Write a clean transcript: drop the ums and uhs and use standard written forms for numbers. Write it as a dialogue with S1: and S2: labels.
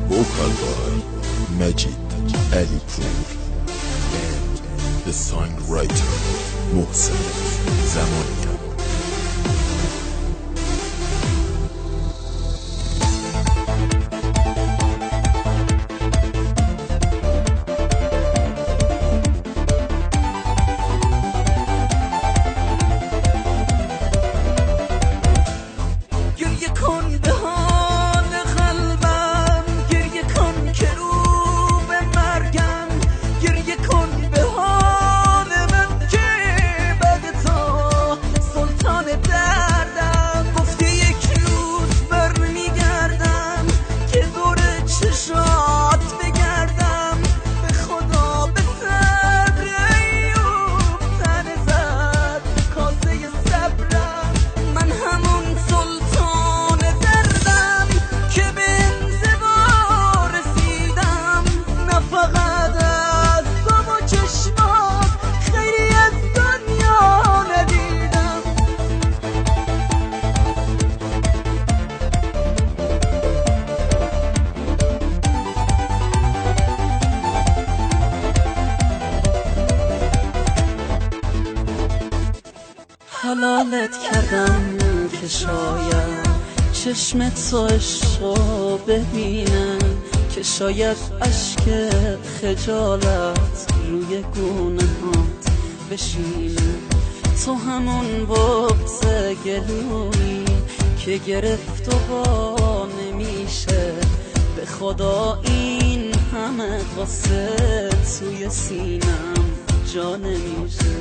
S1: Vocal by Majid Alipur and the songwriter Mohsen Zamania.
S2: حلالت کردم که شاید چشمت تو عشقو ببینم، که شاید اشک خجالت روی گونه‌هات بشینه. تو همون بغض گلویی که گرفت و با نمیشه. به خدا این همه قصه توی سینم جا نمیشه.